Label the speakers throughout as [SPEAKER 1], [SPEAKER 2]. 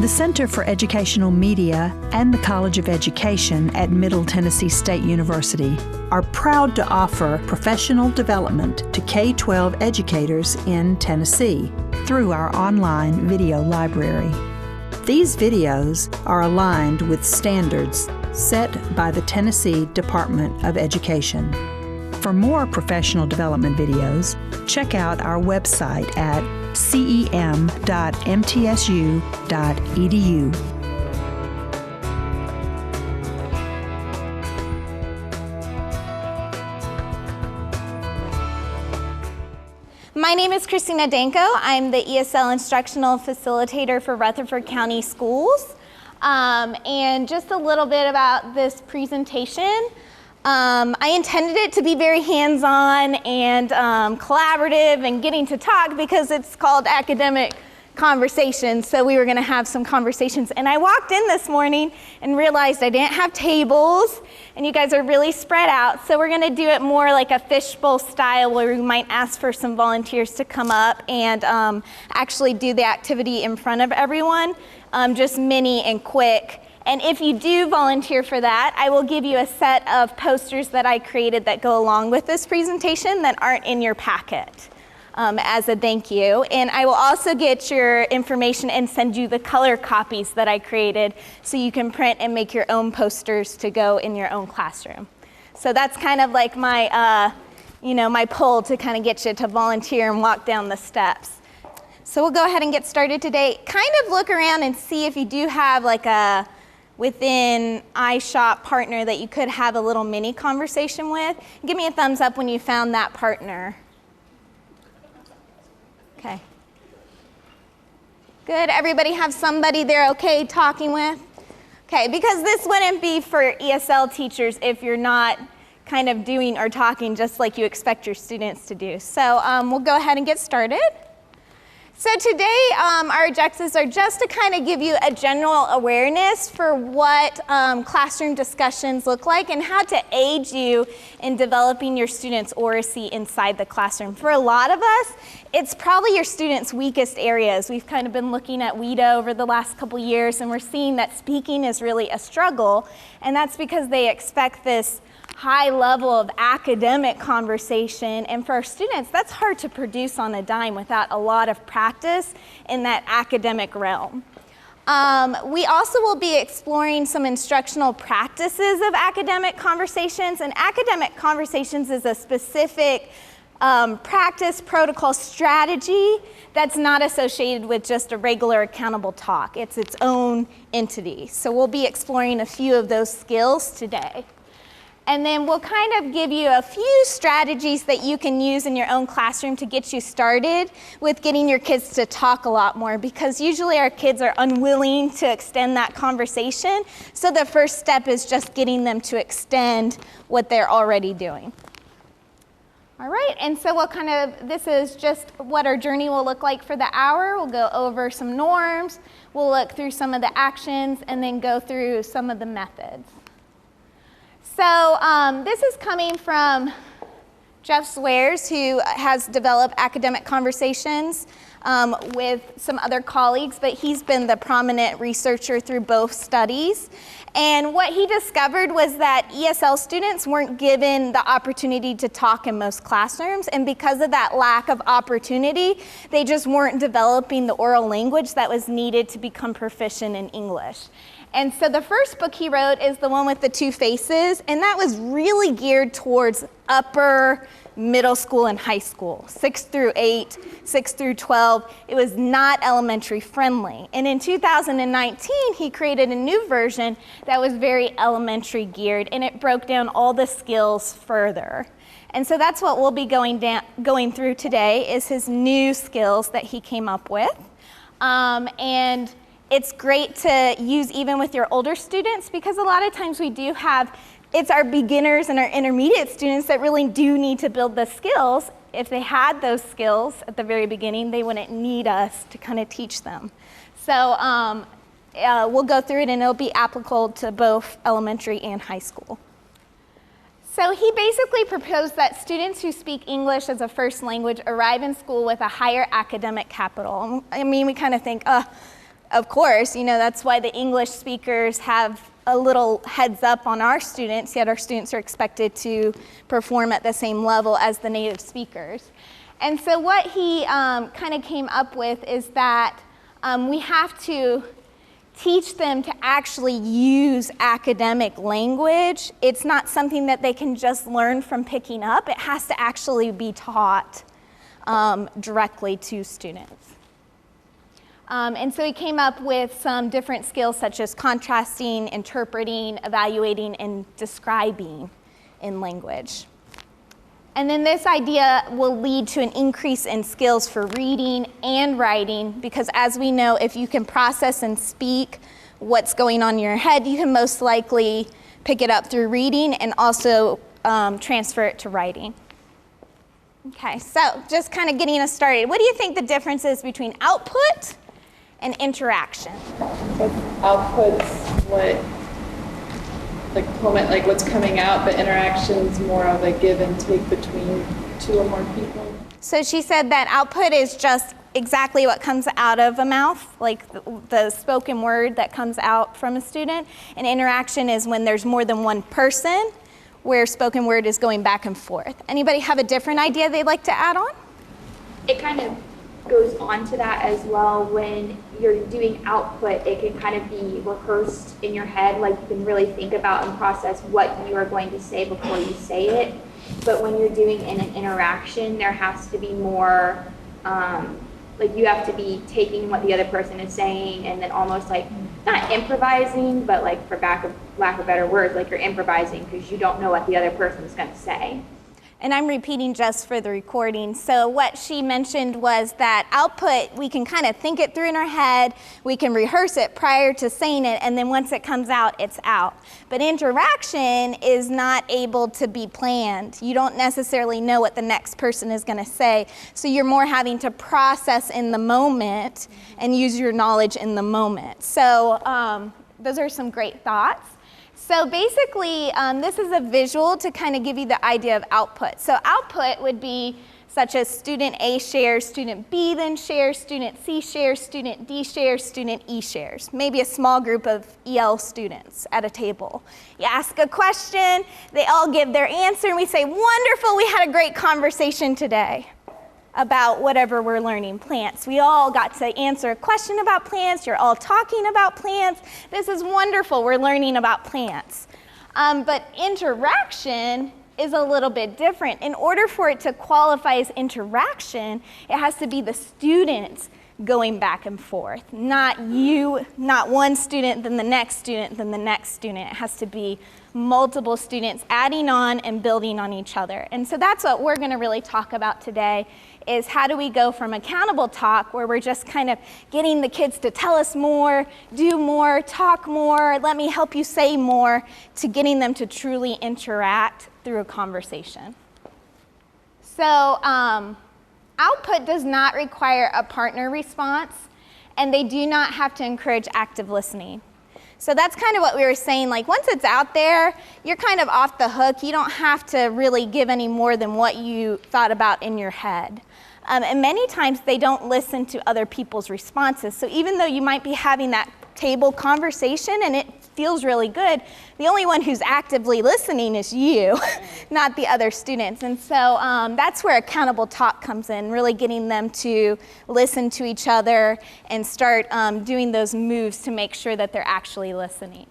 [SPEAKER 1] The Center for Educational Media and the College of Education at Middle Tennessee State University are proud to offer professional development to K-12 educators in Tennessee through our online video library. These videos are aligned with standards set by the Tennessee Department of Education. For more professional development videos, check out our website at cem.mtsu.edu.
[SPEAKER 2] My name is Christina Danko. I'm the ESL Instructional Facilitator for Rutherford County Schools. And just a little bit about this presentation. I intended it to be very hands-on and collaborative and getting to talk because it's called academic conversations. So we were going to have some conversations. And I walked in this morning and realized I didn't have tables and you guys are really spread out. So we're going to do it more like a fishbowl style where we might ask for some volunteers to come up and actually do the activity in front of everyone, just mini and quick. And if you do volunteer for that, I will give you a set of posters that I created that go along with this presentation that aren't in your packet as a thank you. And I will also get your information and send you the color copies that I created so you can print and make your own posters to go in your own classroom. So that's kind of like my, my pull to kind of get you to volunteer and walk down the steps. So we'll go ahead and get started today. Kind of look around and see if you do have like a within iShop partner that you could have a little mini conversation with. Give me a thumbs up when you found that partner. Okay. Good, everybody have somebody they're okay talking with? Okay, because this wouldn't be for ESL teachers if you're not kind of doing or talking just like you expect your students to do. So we'll go ahead and get started. So today, our objectives are just to kind of give you a general awareness for what classroom discussions look like and how to aid you in developing your students' oracy inside the classroom. For a lot of us, it's probably your students' weakest areas. We've kind of been looking at WIDA over the last couple years, and we're seeing that speaking is really a struggle, and that's because they expect this high level of academic conversation, and for our students, that's hard to produce on a dime without a lot of practice in that academic realm. We also will be exploring some instructional practices of academic conversations, and academic conversations is a specific practice, protocol, strategy that's not associated with just a regular accountable talk. It's its own entity. So we'll be exploring a few of those skills today. And then we'll kind of give you a few strategies that you can use in your own classroom to get you started with getting your kids to talk a lot more, because usually our kids are unwilling to extend that conversation. So the first step is just getting them to extend what they're already doing. All right, and so this is just what our journey will look like for the hour. We'll go over some norms, we'll look through some of the actions, and then go through some of the methods. So this is coming from Jeff Swears, who has developed academic conversations with some other colleagues, but he's been the prominent researcher through both studies. And what he discovered was that ESL students weren't given the opportunity to talk in most classrooms, and because of that lack of opportunity, they just weren't developing the oral language that was needed to become proficient in English. And so the first book he wrote is the one with the two faces, and that was really geared towards upper middle school and high school, 6 through 8, 6 through 12. It was not elementary friendly. And in 2019, he created a new version that was very elementary geared, and it broke down all the skills further. And so that's what we'll be going through today, is his new skills that he came up with. And it's great to use even with your older students, because a lot of times we do have, it's our beginners and our intermediate students that really do need to build the skills. If they had those skills at the very beginning, they wouldn't need us to kind of teach them. So we'll go through it, and it'll be applicable to both elementary and high school. So he basically proposed that students who speak English as a first language arrive in school with a higher academic capital. I mean, we kind of think, of course, that's why the English speakers have a little heads up on our students, yet our students are expected to perform at the same level as the native speakers. And so what he kind of came up with is that we have to teach them to actually use academic language. It's not something that they can just learn from picking up. It has to actually be taught directly to students. And so he came up with some different skills such as contrasting, interpreting, evaluating, and describing in language. And then this idea will lead to an increase in skills for reading and writing, because as we know, if you can process and speak what's going on in your head, you can most likely pick it up through reading and also transfer it to writing. Okay, so just kind of getting us started. What do you think the difference is between output and interaction?
[SPEAKER 3] Output's what's coming out, but interaction's more of a give and take between two or more people.
[SPEAKER 2] So she said that output is just exactly what comes out of a mouth, like the spoken word that comes out from a student, and interaction is when there's more than one person, where spoken word is going back and forth. Anybody have a different idea they'd like to add on?
[SPEAKER 4] It kind of goes on to that as well. When you're doing output, it can kind of be rehearsed in your head, like you can really think about and process what you are going to say before you say it. But when you're doing an interaction, there has to be more, you have to be taking what the other person is saying and then almost like, not improvising, but like for lack of better words, like you're improvising because you don't know what the other person is going to say.
[SPEAKER 2] And I'm repeating just for the recording. So what she mentioned was that output, we can kind of think it through in our head, we can rehearse it prior to saying it, and then once it comes out, it's out. But interaction is not able to be planned. You don't necessarily know what the next person is going to say, so you're more having to process in the moment and use your knowledge in the moment. So those are some great thoughts. So basically, this is a visual to kind of give you the idea of output. So output would be such as student A shares, student B then shares, student C shares, student D shares, student E shares. Maybe a small group of EL students at a table. You ask a question, they all give their answer, and we say, wonderful, we had a great conversation today about whatever we're learning, plants. We all got to answer a question about plants. You're all talking about plants. This is wonderful. We're learning about plants. But interaction is a little bit different. In order for it to qualify as interaction, it has to be the students going back and forth, not you, not one student, then the next student, then the next student. It has to be multiple students adding on and building on each other. And so that's what we're going to really talk about today, is how do we go from accountable talk, where we're just kind of getting the kids to tell us more, do more, talk more, let me help you say more, to getting them to truly interact through a conversation. So output does not require a partner response, and they do not have to encourage active listening. So that's kind of what we were saying, like once it's out there, you're kind of off the hook. You don't have to really give any more than what you thought about in your head. And many times they don't listen to other people's responses. So even though you might be having that table conversation and it feels really good, the only one who's actively listening is you, not the other students. And so that's where accountable talk comes in, really getting them to listen to each other and start doing those moves to make sure that they're actually listening.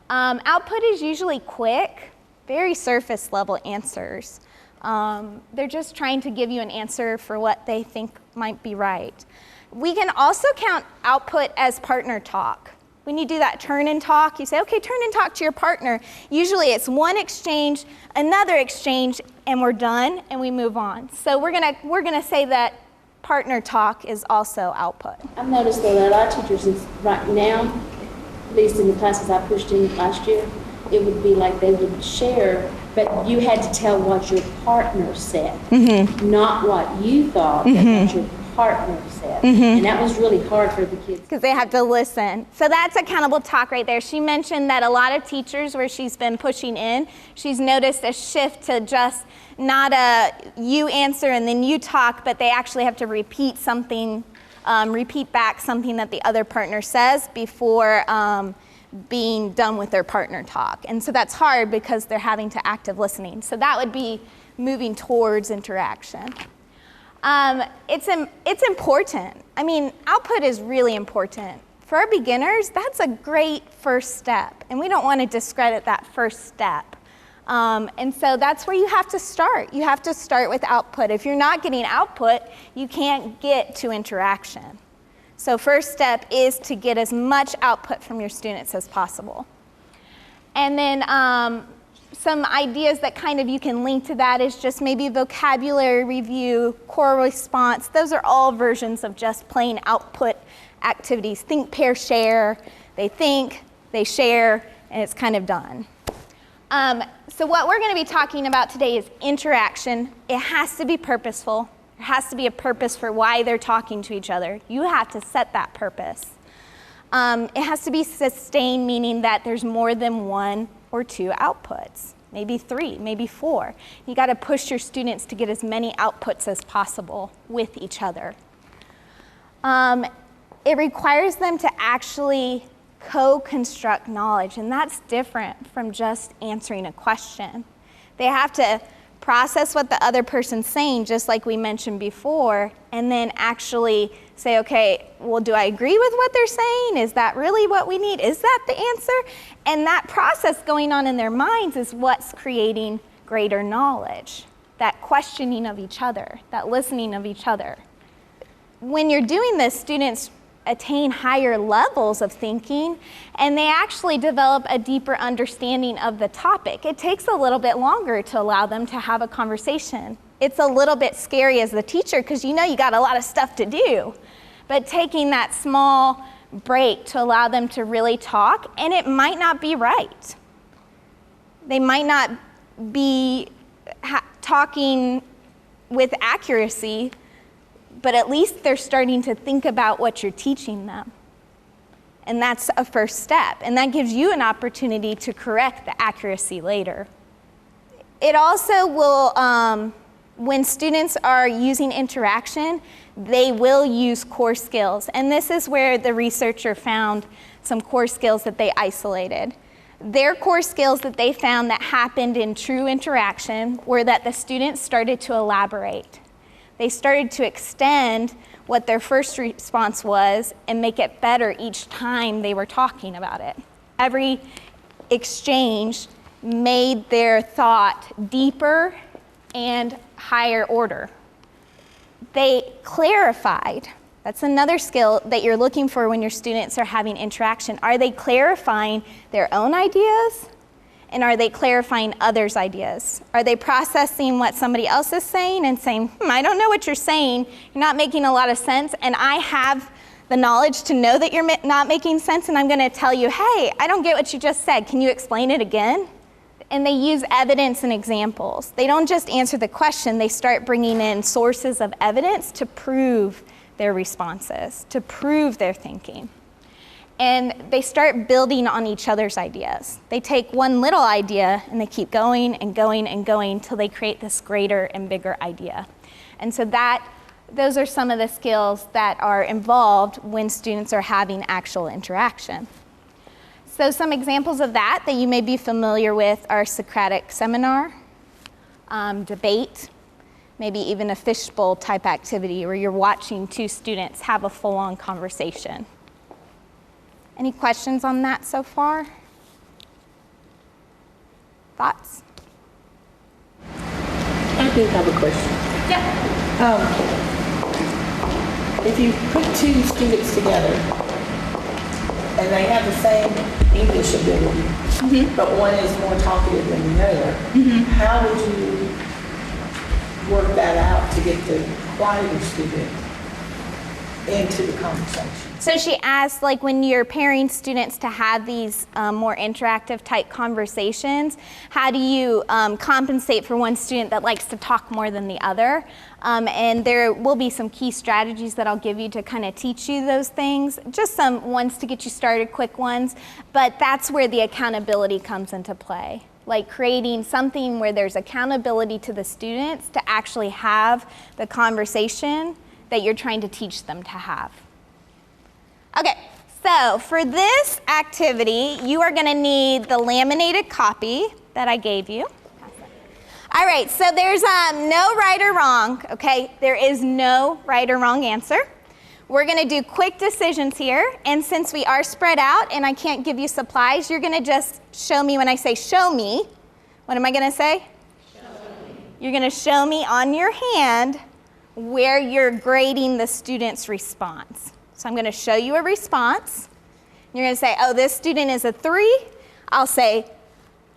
[SPEAKER 2] Output is usually quick, very surface level answers. They're just trying to give you an answer for what they think might be right. We can also count output as partner talk. When you do that turn and talk, you say, okay, turn and talk to your partner. Usually it's one exchange, another exchange, and we're done, and we move on. So we're gonna say that partner talk is also output.
[SPEAKER 5] I've noticed that a lot of teachers right now, at least in the classes I pushed in last year, it would be like they would share, but you had to tell what your partner said, not what you thought, but what your partner said. And that was really hard for the kids.
[SPEAKER 2] Because they have to listen. So that's accountable talk right there. She mentioned that a lot of teachers, where she's been pushing in, she's noticed a shift to just not a you answer and then you talk, but they actually have to repeat something repeat back something that the other partner says before being done with their partner talk. And so that's hard because they're having to active listening. So that would be moving towards interaction. It's important. I mean, output is really important. For our beginners, that's a great first step, and we don't want to discredit that first step. And so that's where you have to start. You have to start with output. If you're not getting output, you can't get to interaction. So first step is to get as much output from your students as possible. And then some ideas that kind of you can link to that is just maybe vocabulary review, core response. Those are all versions of just plain output activities. Think, pair, share. They think, they share, and it's kind of done. So what we're going to be talking about today is interaction. It has to be purposeful. There has to be a purpose for why they're talking to each other. You have to set that purpose. It has to be sustained, meaning that there's more than one or two outputs, maybe 3, maybe 4. You got to push your students to get as many outputs as possible with each other. It requires them to actually co-construct knowledge, and that's different from just answering a question. They have to process what the other person's saying, just like we mentioned before, and then actually say, okay, well, do I agree with what they're saying? Is that really what we need? Is that the answer? And that process going on in their minds is what's creating greater knowledge, that questioning of each other, that listening of each other. When you're doing this, students attain higher levels of thinking, and they actually develop a deeper understanding of the topic. It takes a little bit longer to allow them to have a conversation. It's a little bit scary as the teacher because you know you got a lot of stuff to do, but taking that small break to allow them to really talk, and it might not be right. They might not be talking with accuracy, but at least they're starting to think about what you're teaching them. And that's a first step. And that gives you an opportunity to correct the accuracy later. It also will, when students are using interaction, they will use core skills. And this is where the researcher found some core skills that they isolated. Their core skills that they found that happened in true interaction were that the students started to elaborate. They started to extend what their first response was and make it better each time they were talking about it. Every exchange made their thought deeper and higher order. They clarified. That's another skill that you're looking for when your students are having interaction. Are they clarifying their own ideas? And are they clarifying others' ideas? Are they processing what somebody else is saying and saying, I don't know what you're saying, you're not making a lot of sense, and I have the knowledge to know that you're not making sense, and I'm gonna tell you, hey, I don't get what you just said, can you explain it again? And they use evidence and examples. They don't just answer the question, they start bringing in sources of evidence to prove their responses, to prove their thinking. And they start building on each other's ideas. They take one little idea and they keep going and going and going till they create this greater and bigger idea. And so those are some of the skills that are involved when students are having actual interaction. So some examples of that you may be familiar with are Socratic seminar, debate, maybe even a fishbowl type activity where you're watching two students have a full-on conversation. Any questions on that so far? Thoughts?
[SPEAKER 6] I do have a question.
[SPEAKER 2] Yeah.
[SPEAKER 6] If you put two students together and they have the same English ability, but one is more talkative than the other, how would you work that out to get the quieter student into the conversation?
[SPEAKER 2] So she asked, like, when you're pairing students to have these more interactive type conversations, how do you compensate for one student that likes to talk more than the other? And there will be some key strategies that I'll give you to kind of teach you those things. Just some ones to get you started, quick ones, but that's where the accountability comes into play. Like creating something where there's accountability to the students to actually have the conversation that you're trying to teach them to have. Okay, so for this activity, you are going to need the laminated copy that I gave you. All right, so there's no right or wrong, okay? There is no right or wrong answer. We're going to do quick decisions here, and since we are spread out and I can't give you supplies, you're going to just show me when I say show me. What am I going to say? Show me. You're going to show me on your hand where you're grading the student's response. So I'm going to show you a response. You're going to say, oh, this student is a 3. I'll say,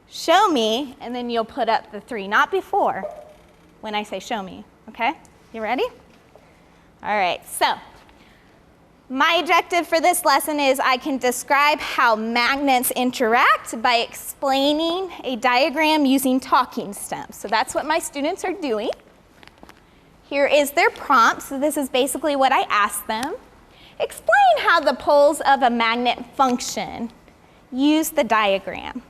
[SPEAKER 2] show me, and then you'll put up the 3, not before, when I say show me, okay? You ready? All right, so my objective for this lesson is I can describe how magnets interact by explaining a diagram using talking stems. So that's what my students are doing. Here is their prompt, so this is basically what I asked them. Explain how the poles of a magnet function. Use the diagram.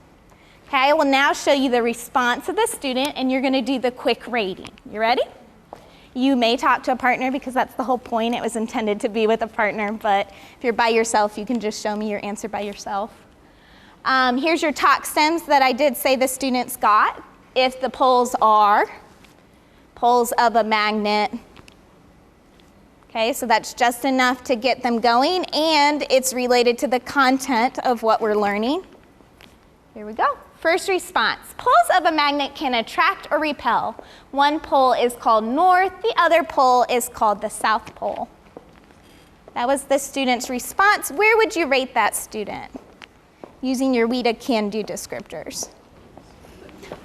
[SPEAKER 2] Okay, I will now show you the response of the student, and you're going to do the quick rating. You ready? You may talk to a partner because that's the whole point. It was intended to be with a partner, but if you're by yourself, you can just show me your answer by yourself. Here's your talk stems that I did say the students got. If the poles are poles of a magnet. Okay, so that's just enough to get them going, and it's related to the content of what we're learning. Here we go. First response. Poles of a magnet can attract or repel. One pole is called north, the other pole is called the south pole. That was the student's response. Where would you rate that student? Using your WIDA can-do descriptors.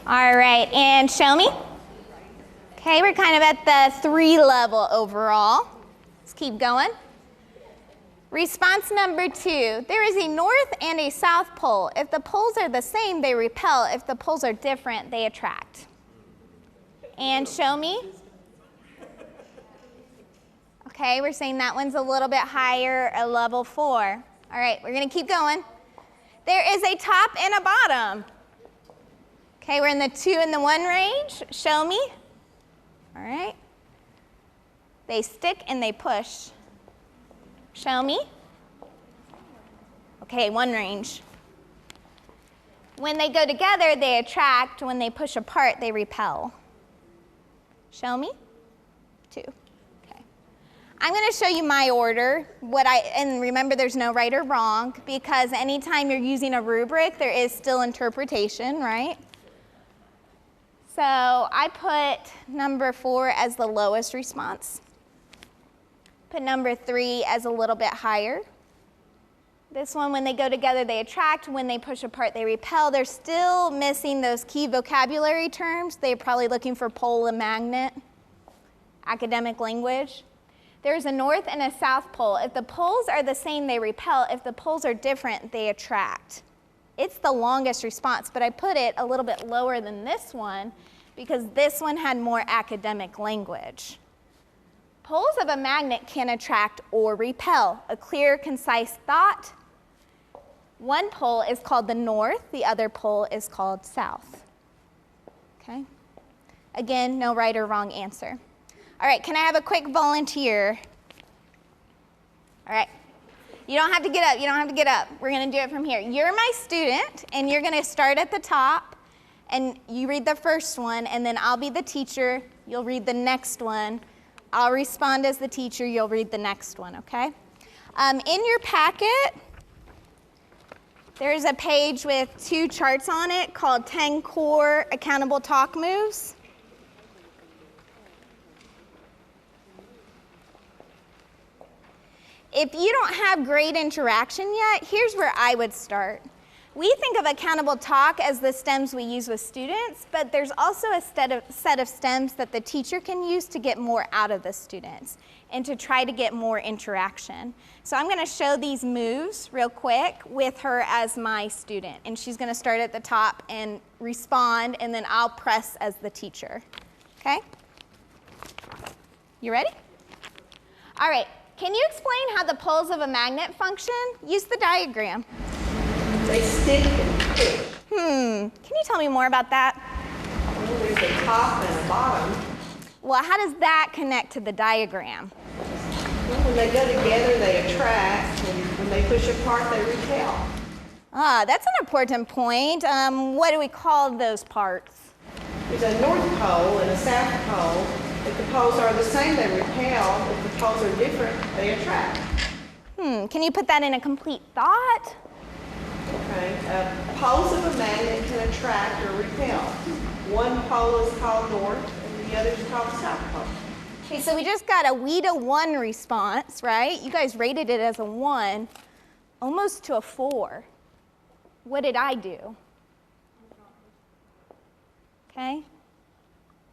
[SPEAKER 2] All right, and show me. Okay, we're kind of at the 3 level overall. Let's keep going. Response number 2, there is a north and a south pole. If the poles are the same, they repel. If the poles are different, they attract. And show me. Okay, we're saying that one's a little bit higher, a level 4. All right, we're going to keep going. There is a top and a bottom. Okay, we're in the 2 and the 1 range. Show me. All right. They stick and they push. Show me. Okay, 1 range. When they go together, they attract. When they push apart, they repel. Show me. 2. Okay. I'm going to show you my order. And remember, there's no right or wrong, because anytime you're using a rubric, there is still interpretation, right? So I put number 4 as the lowest response. Put number 3 as a little bit higher. This one, when they go together, they attract. When they push apart, they repel. They're still missing those key vocabulary terms. They're probably looking for pole and magnet, academic language. There's a north and a south pole. If the poles are the same, they repel. If the poles are different, they attract. It's the longest response, but I put it a little bit lower than this one because this one had more academic language. Poles of a magnet can attract or repel. A clear, concise thought. One pole is called the north, the other pole is called south. Okay? Again, no right or wrong answer. All right, can I have a quick volunteer? All right. You don't have to get up, you don't have to get up. We're gonna do it from here. You're my student, and you're gonna start at the top, and you read the first one, and then I'll be the teacher, you'll read the next one. I'll respond as the teacher, you'll read the next one, okay? In your packet, there's a page with 2 charts on it called 10 Core Accountable Talk Moves. If you don't have great interaction yet, here's where I would start. We think of accountable talk as the stems we use with students, but there's also a set of stems that the teacher can use to get more out of the students and to try to get more interaction. So I'm going to show these moves real quick with her as my student, and she's going to start at the top and respond, and then I'll press as the teacher. Okay? You ready? All right. Can you explain how the poles of a magnet function? Use the diagram.
[SPEAKER 6] They stick and push.
[SPEAKER 2] Can you tell me more about that?
[SPEAKER 6] Well, there's a top and a bottom.
[SPEAKER 2] Well, how does that connect to the diagram?
[SPEAKER 6] Well, when they go together, they attract, and when they push apart, they repel.
[SPEAKER 2] Ah, that's an important point. What do we call those parts?
[SPEAKER 6] There's a north pole and a south pole. If the poles are the same, they repel. If the poles are different, they attract.
[SPEAKER 2] Can you put that in a complete thought?
[SPEAKER 6] Okay. Poles of a magnet can attract or repel. One pole is called north, and the other is called south pole.
[SPEAKER 2] Okay, so we just got a we to 1 response, right? You guys rated it as a 1, almost to a 4. What did I do? Okay.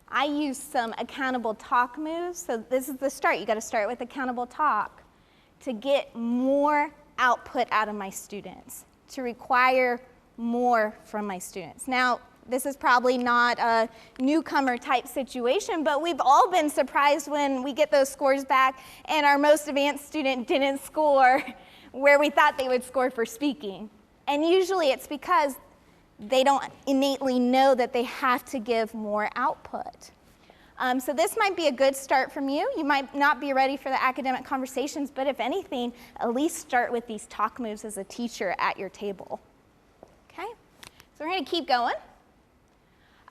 [SPEAKER 2] I used some accountable talk moves. So this is the start. You got to start with accountable talk to get more output out of my students, to require more from my students. Now, this is probably not a newcomer type situation, but we've all been surprised when we get those scores back and our most advanced student didn't score where we thought they would score for speaking. And usually it's because they don't innately know that they have to give more output. So this might be a good start from you. You might not be ready for the academic conversations, but if anything, at least start with these talk moves as a teacher at your table. Okay, so we're going to keep going.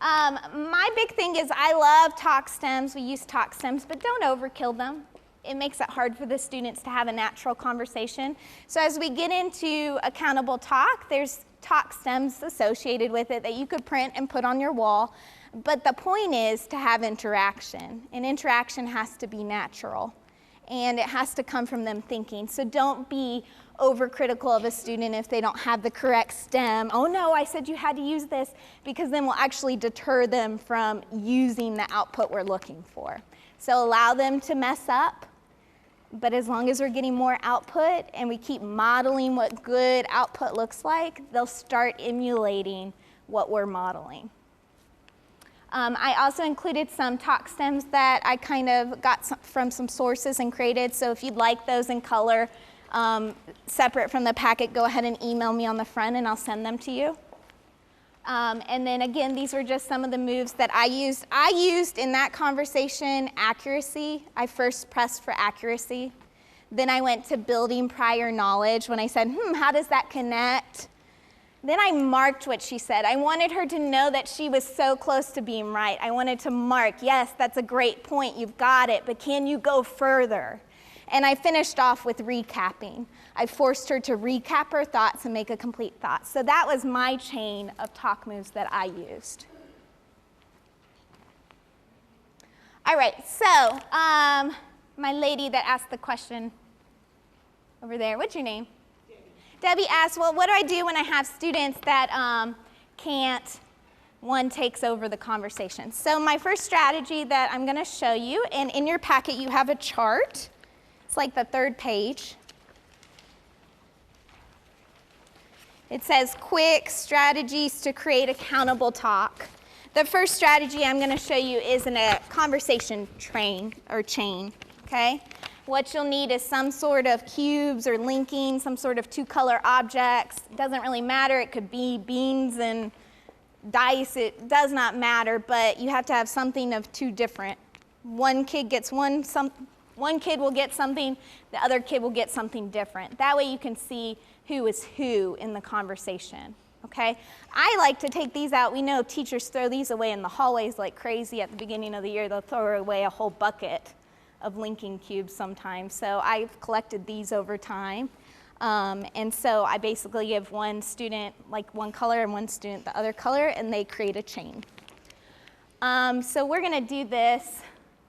[SPEAKER 2] My big thing is I love talk stems. We use talk stems, but don't overkill them. It makes it hard for the students to have a natural conversation. So as we get into accountable talk, there's talk stems associated with it that you could print and put on your wall. But the point is to have interaction, and interaction has to be natural, and it has to come from them thinking. So don't be overcritical of a student if they don't have the correct stem. Oh no, I said you had to use this, because then we'll actually deter them from using the output we're looking for. So allow them to mess up, but as long as we're getting more output and we keep modeling what good output looks like, they'll start emulating what we're modeling. I also included some talk stems that I kind of got from some sources and created. So if you'd like those in color, separate from the packet, go ahead and email me on the front and I'll send them to you. And then again, these were just some of the moves that I used. I used in that conversation accuracy. I first pressed for accuracy. Then I went to building prior knowledge when I said, how does that connect? Then I marked what she said. I wanted her to know that she was so close to being right. I wanted to mark, yes, that's a great point, you've got it, but can you go further? And I finished off with recapping. I forced her to recap her thoughts and make a complete thought. So that was my chain of talk moves that I used. All right, so my lady that asked the question over there, what's your name? Debbie asked, well, what do I do when I have students that can't, one takes over the conversation? So my first strategy that I'm going to show you, and in your packet you have a chart. It's like the 3rd page. It says quick strategies to create accountable talk. The first strategy I'm going to show you is in a conversation chain, okay? What you'll need is some sort of cubes or linking, some sort of 2-color objects. It doesn't really matter. It could be beans and dice. It does not matter, but you have to have something of 2 different. One kid gets one kid will get something, the other kid will get something different. That way you can see who is who in the conversation, okay? I like to take these out. We know teachers throw these away in the hallways like crazy at the beginning of the year. They'll throw away a whole bucket of linking cubes sometimes. So I've collected these over time. And so I basically give one student like one color and one student the other color, and they create a chain. So we're gonna do this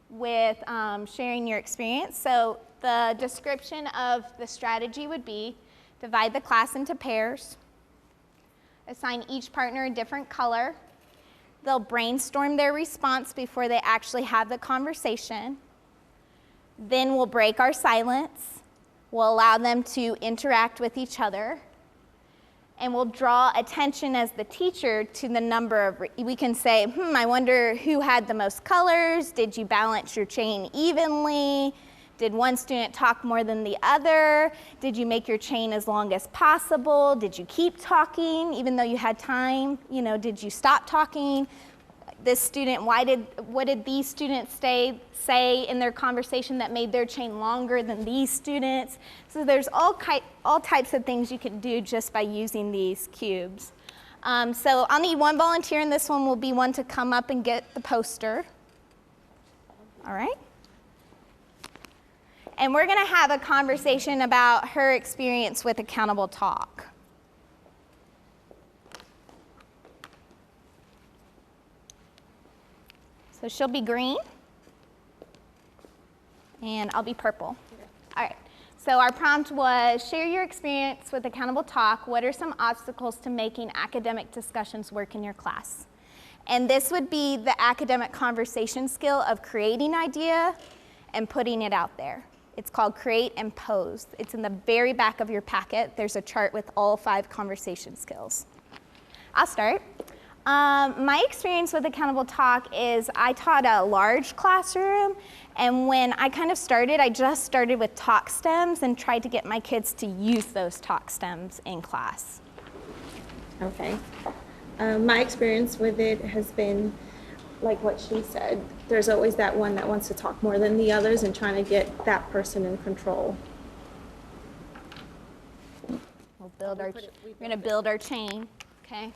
[SPEAKER 2] with sharing your experience. So the description of the strategy would be divide the class into pairs, assign each partner a different color. They'll brainstorm their response before they actually have the conversation. Then we'll break our silence. We'll allow them to interact with each other. And we'll draw attention as the teacher to the number of, we can say, I wonder who had the most colors? Did you balance your chain evenly? Did one student talk more than the other? Did you make your chain as long as possible? Did you keep talking even though you had time? You know, did you stop talking? this student, what did these students say in their conversation that made their chain longer than these students? So there's all types of things you can do just by using these cubes. So I'll need one volunteer, and this one will be one to come up and get the poster. All right? And we're going to have a conversation about her experience with accountable talk. So she'll be green, and I'll be purple. All right. So our prompt was, share your experience with accountable talk. What are some obstacles to making academic discussions work in your class? And this would be the academic conversation skill of creating idea and putting it out there. It's called Create and Pose. It's in the very back of your packet. There's a chart with all 5 conversation skills. I'll start. My experience with accountable talk is I taught a large classroom, and when I kind of started, I just started with talk stems and tried to get my kids to use those talk stems in class.
[SPEAKER 7] Okay. My experience with it has been like what she said. There's always that one that wants to talk more than the others and trying to get that person in control.
[SPEAKER 2] We're going to build our chain, okay?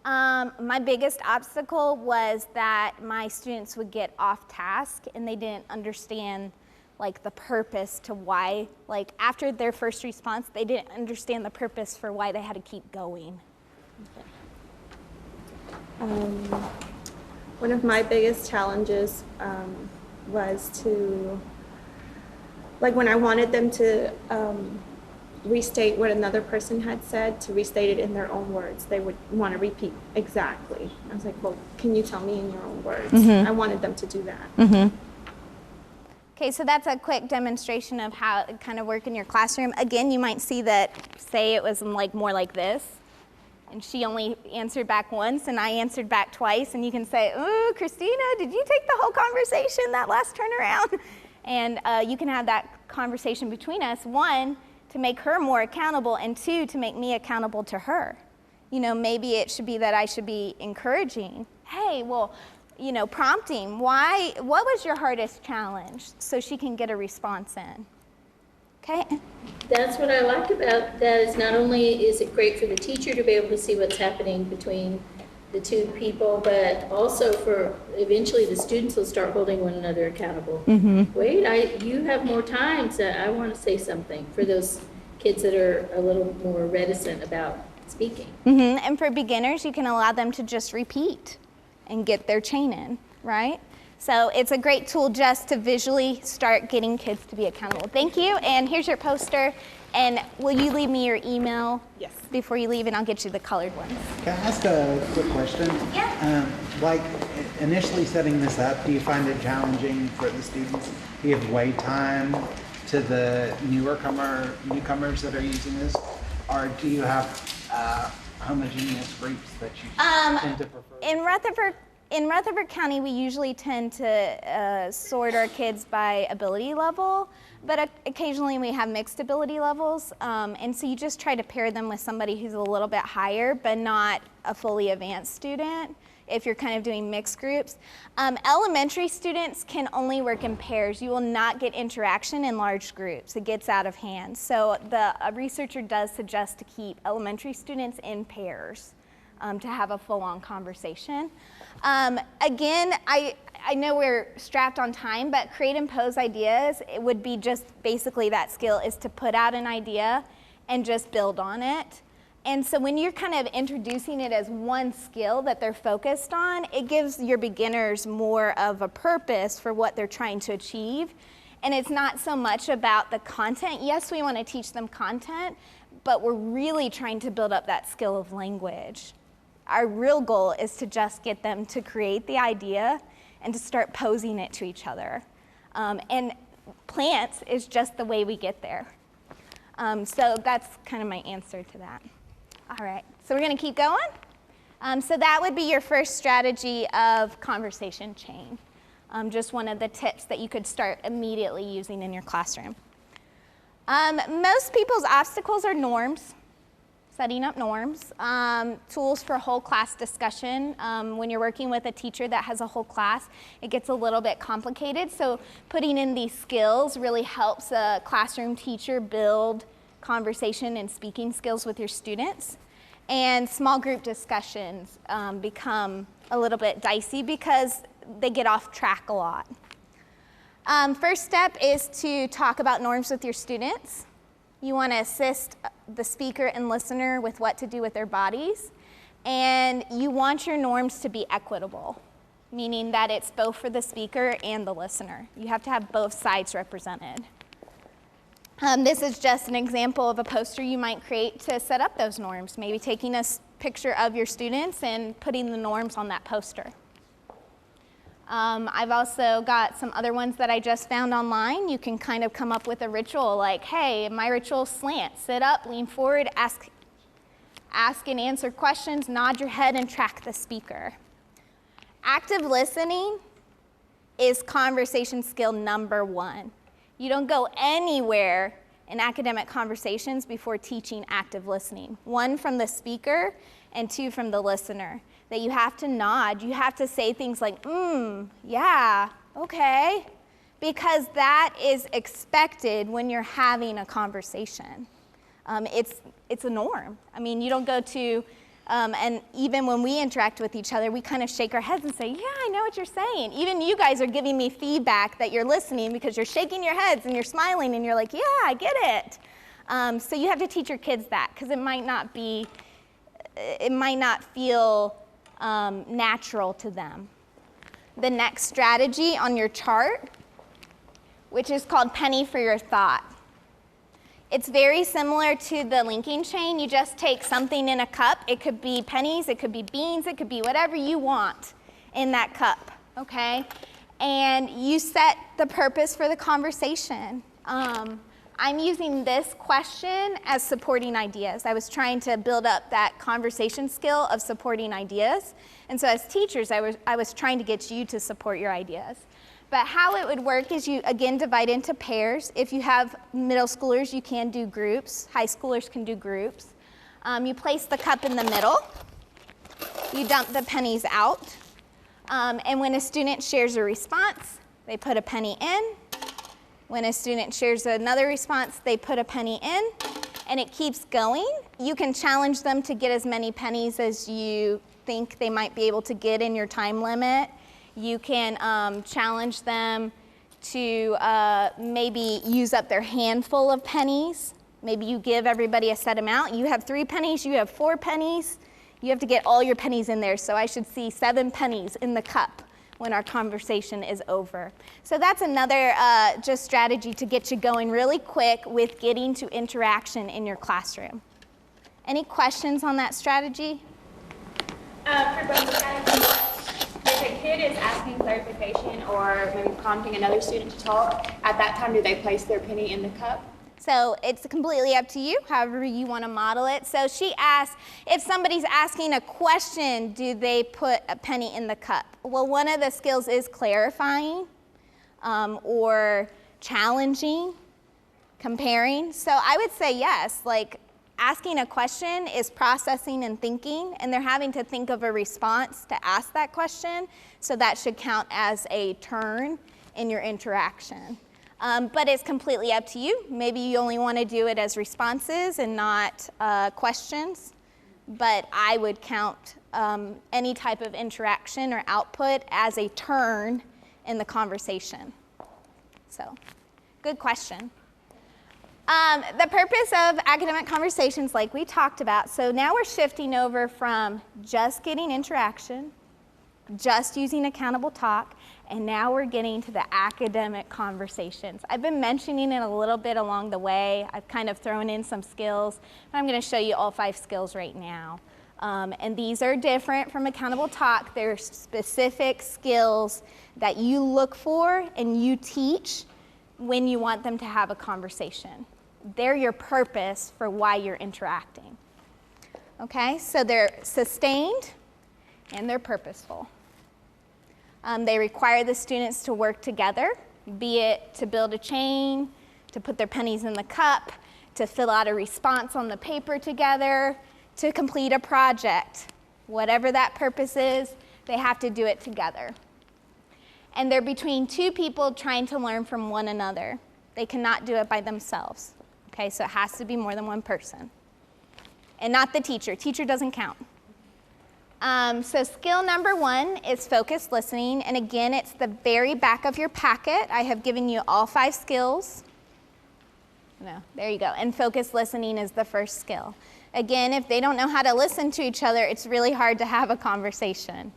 [SPEAKER 2] My biggest obstacle was that my students would get off task and they didn't understand like the purpose to why, like after their first response, they didn't understand the purpose for why they had to keep going.
[SPEAKER 7] Okay. One of my biggest challenges was to, like when I wanted them to restate what another person had said, to restate it in their own words. They would want to repeat exactly. I was like, well, can you tell me in your own words? Mm-hmm. I wanted them to do that.
[SPEAKER 2] Mm-hmm. Okay, so that's a quick demonstration of how it kind of work in your classroom. Again, you might see that, say it was like more like this, and she only answered back once, and I answered back twice, and you can say, ooh, Christina, did you take the whole conversation that last turnaround? And you can have that conversation between us, one, to make her more accountable, and 2, to make me accountable to her. You know, maybe it should be that I should be encouraging. Hey, well, you know, prompting. What was your hardest challenge? So she can get a response in. Okay?
[SPEAKER 5] That's what I like about that is not only is it great for the teacher to be able to see what's happening between the two people, but also for eventually the students will start holding one another accountable. Mm-hmm. Wait, you have more time, so I want to say something for those kids that are a little more reticent about speaking.
[SPEAKER 2] Mm-hmm. And for beginners, you can allow them to just repeat and get their chain in, right? So it's a great tool just to visually start getting kids to be accountable. Thank you, and here's your poster. And will you leave me your email before you leave, and I'll get you the colored ones.
[SPEAKER 8] Can I ask a quick question?
[SPEAKER 2] Yeah.
[SPEAKER 8] Like initially setting this up, do you find it challenging for the students? Do you have wait time to the newcomers that are using this? Or do you have homogeneous groups that you tend to prefer?
[SPEAKER 2] In Rutherford County, we usually tend to sort our kids by ability level, but occasionally we have mixed ability levels, and so you just try to pair them with somebody who's a little bit higher, but not a fully advanced student, if you're kind of doing mixed groups. Elementary students can only work in pairs. You will not get interaction in large groups. It gets out of hand. So a researcher does suggest to keep elementary students in pairs to have a full-on conversation. Again, I know we're strapped on time, but create and pose ideas, it would be just basically that skill is to put out an idea and just build on it. And so when you're kind of introducing it as one skill that they're focused on, it gives your beginners more of a purpose for what they're trying to achieve. And it's not so much about the content. Yes, we want to teach them content, but we're really trying to build up that skill of language. Our real goal is to just get them to create the idea and to start posing it to each other. And plants is just the way we get there. So that's kind of my answer to that. All right, so we're going to keep going. So that would be your first strategy of conversation chain. Just one of the tips that you could start immediately using in your classroom. Most people's obstacles are norms. setting up norms, tools for whole class discussion. When you're working with a teacher that has a whole class, it gets a little bit complicated. So putting in these skills really helps a classroom teacher build conversation and speaking skills with your students. And small group discussions become a little bit dicey because they get off track a lot. First step is to talk about norms with your students. You want to assist the speaker and listener with what to do with their bodies. And you want your norms to be equitable, meaning that it's both for the speaker and the listener. You have to have both sides represented. This is just an example of a poster you might create to set up those norms, maybe taking a picture of your students and putting the norms on that poster. I've also got some other ones that I just found online. You can kind of come up with a ritual like, hey, my ritual slant, sit up, lean forward, ask and answer questions, nod your head, and track the speaker. Active listening is conversation skill number 1. You don't go anywhere in academic conversations before teaching active listening. 1 from the speaker and 2 from the listener. That you have to nod, you have to say things like, yeah, okay, because that is expected when you're having a conversation. It's a norm. I mean, you don't go to, and even when we interact with each other, we kind of shake our heads and say, yeah, I know what you're saying. Even you guys are giving me feedback that you're listening because you're shaking your heads and you're smiling and you're like, yeah, I get it. So you have to teach your kids that because it might not feel natural to them. The next strategy on your chart, which is called penny for your thought. It's very similar to the linking chain. You just take something in a cup. It could be pennies, it could be beans, it could be whatever you want in that cup, okay? And you set the purpose for the conversation. I'm using this question as supporting ideas. I was trying to build up that conversation skill of supporting ideas. And so as teachers, I was trying to get you to support your ideas. But how it would work is you, again, divide into pairs. If you have middle schoolers, you can do groups. High schoolers can do groups. You place the cup in the middle. You dump the pennies out. And when a student shares a response, they put a penny in. When a student shares another response, they put a penny in, and it keeps going. You can challenge them to get as many pennies as you think they might be able to get in your time limit. You can challenge them to maybe use up their handful of pennies. Maybe you give everybody a set amount. You have 3 pennies, you have 4 pennies. You have to get all your pennies in there, so I should see 7 pennies in the cup when our conversation is over. So that's another just strategy to get you going really quick with getting to interaction in your classroom. Any questions on that strategy?
[SPEAKER 4] For both strategies, if a kid is asking clarification or maybe prompting another student to talk, at that time do they place their penny in the cup?
[SPEAKER 2] So it's completely up to you, however you want to model it. So she asked, if somebody's asking a question, do they put a penny in the cup? Well, one of the skills is clarifying or challenging, comparing. So I would say yes, like asking a question is processing and thinking, and they're having to think of a response to ask that question. So that should count as a turn in your interaction. But it's completely up to you. Maybe you only want to do it as responses and not questions. But I would count any type of interaction or output as a turn in the conversation. So, good question. The purpose of academic conversations, like we talked about, so now we're shifting over from just getting interaction, just using accountable talk, and now we're getting to the academic conversations. I've been mentioning it a little bit along the way. I've kind of thrown in some skills. I'm going to show you all 5 skills right now. And these are different from accountable talk. They're specific skills that you look for and you teach when you want them to have a conversation. They're your purpose for why you're interacting. Okay, so they're sustained and they're purposeful. They require the students to work together, be it to build a chain, to put their pennies in the cup, to fill out a response on the paper together, to complete a project. Whatever that purpose is, they have to do it together. And they're between two people trying to learn from one another. They cannot do it by themselves. Okay, so it has to be more than one person. And not the teacher. Teacher doesn't count. So skill number 1 is focused listening. And again, it's the very back of your packet. I have given you all 5 skills. No, there you go. And focused listening is the first skill. Again, if they don't know how to listen to each other, it's really hard to have a conversation.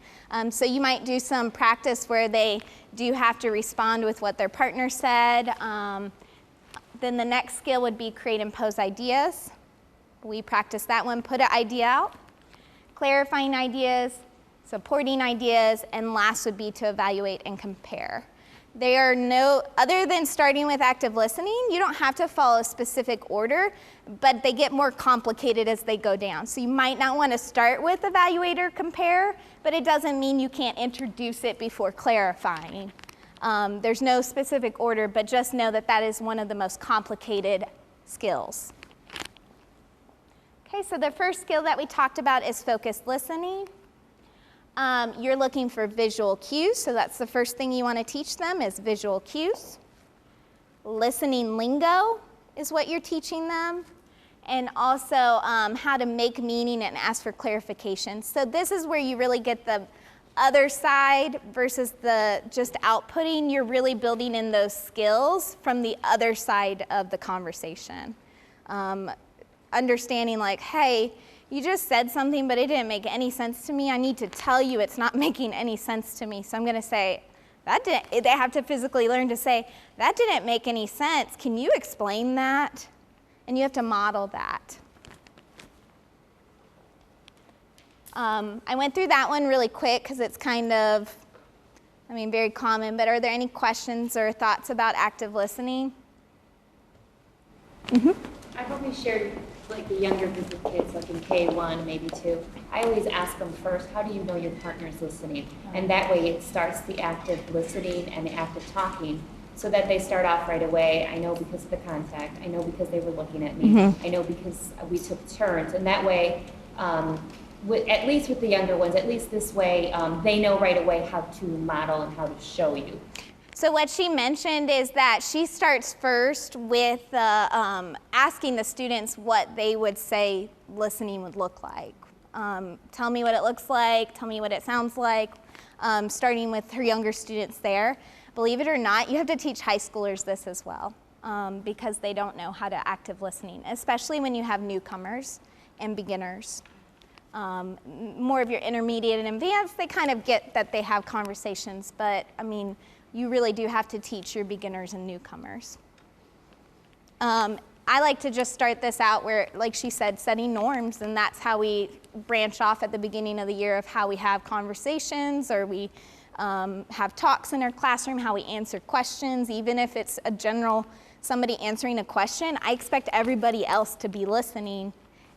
[SPEAKER 2] So you might do some practice where they do have to respond with what their partner said. Then the next skill would be create and pose ideas. We practice that one, put an idea out. Clarifying ideas, supporting ideas, and last would be to evaluate and compare. They are other than starting with active listening, you don't have to follow a specific order, but they get more complicated as they go down. So you might not want to start with evaluate or compare, but it doesn't mean you can't introduce it before clarifying. There's no specific order, but just know that that is one of the most complicated skills. Okay, so the first skill that we talked about is focused listening. You're looking for visual cues, so that's the first thing you want to teach them is visual cues. Listening lingo is what you're teaching them, and also how to make meaning and ask for clarification. So this is where you really get the other side versus the just outputting. You're really building in those skills from the other side of the conversation. Understanding like, hey, you just said something, but it didn't make any sense to me. I need to tell you it's not making any sense to me. So I'm going to say, they have to physically learn to say, that didn't make any sense. Can you explain that? And you have to model that. I went through that one really quick because it's kind of, very common, but are there any questions or thoughts about active listening?
[SPEAKER 9] I probably shared like the younger group of kids, like in K1, maybe 2. I always ask them first, how do you know your partner's listening? And that way it starts the active listening and the active talking so that they start off right away. I know because of the contact. I know because they were looking at me. I know because we took turns. And that way, at least with the younger ones, at least this way, they know right away how to model and how to show you.
[SPEAKER 2] So what she mentioned is that she starts first with asking the students what they would say listening would look like. Tell me what it looks like, tell me what it sounds like, starting with her younger students there. Believe it or not, you have to teach high schoolers this as well because they don't know how to active listening, especially when you have newcomers and beginners. More of your intermediate and advanced, they kind of get that they have conversations, but you really do have to teach your beginners and newcomers. I like to just start this out where, like she said, setting norms, and that's how we branch off at the beginning of the year of how we have conversations or we have talks in our classroom, how we answer questions. Even if it's a general, somebody answering a question, I expect everybody else to be listening,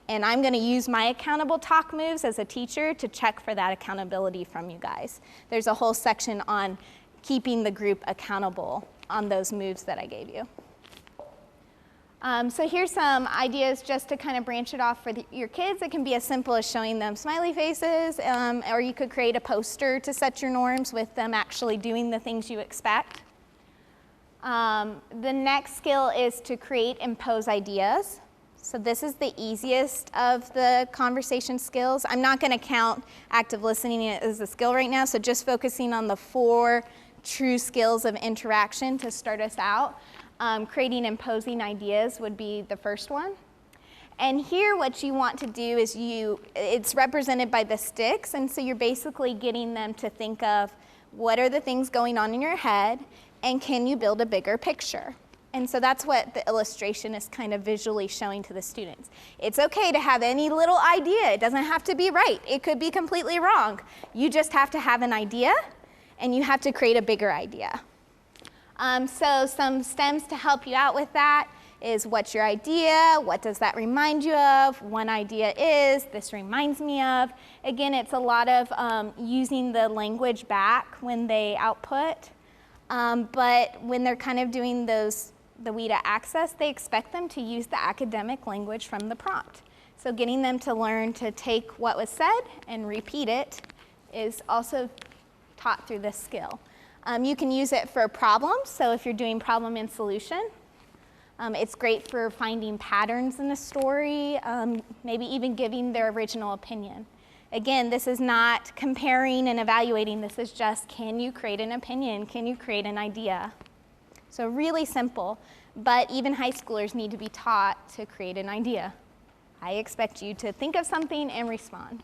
[SPEAKER 2] and I'm going to use my accountable talk moves as a teacher to check for that accountability from you guys. There's a whole section on keeping the group accountable on those moves that I gave you. So here's some ideas just to kind of branch it off for your kids. It can be as simple as showing them smiley faces, or you could create a poster to set your norms with them actually doing the things you expect. The next skill is to create and pose ideas. So this is the easiest of the conversation skills. I'm not going to count active listening as a skill right now, so just focusing on the 4 true skills of interaction to start us out. Creating and posing ideas would be the first one. And here what you want to do is it's represented by the sticks, and so you're basically getting them to think of what are the things going on in your head and can you build a bigger picture. And so that's what the illustration is kind of visually showing to the students. It's okay to have any little idea. It doesn't have to be right. It could be completely wrong. You just have to have an idea and you have to create a bigger idea. So some stems to help you out with that is what's your idea? What does that remind you of? One idea is, this reminds me of. Again, it's a lot of using the language back when they output. But when they're kind of doing those the WIDA access, they expect them to use the academic language from the prompt. So getting them to learn to take what was said and repeat it is also taught through this skill. You can use it for problems, so if you're doing problem and solution, it's great for finding patterns in a story, maybe even giving their original opinion. Again, this is not comparing and evaluating, this is just, can you create an opinion? Can you create an idea? So really simple, but even high schoolers need to be taught to create an idea. I expect you to think of something and respond.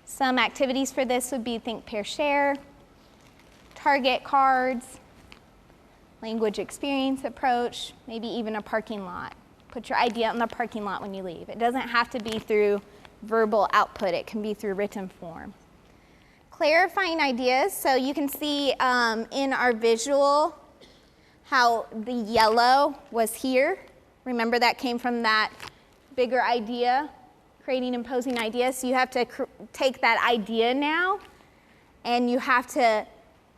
[SPEAKER 2] Some activities for this would be think, pair, share, target cards, language experience approach, maybe even a parking lot. Put your idea in the parking lot when you leave. It doesn't have to be through verbal output, it can be through written form. Clarifying ideas, so you can see in our visual how the yellow was here. Remember that came from that bigger idea, creating imposing ideas. So you have to take that idea now and you have to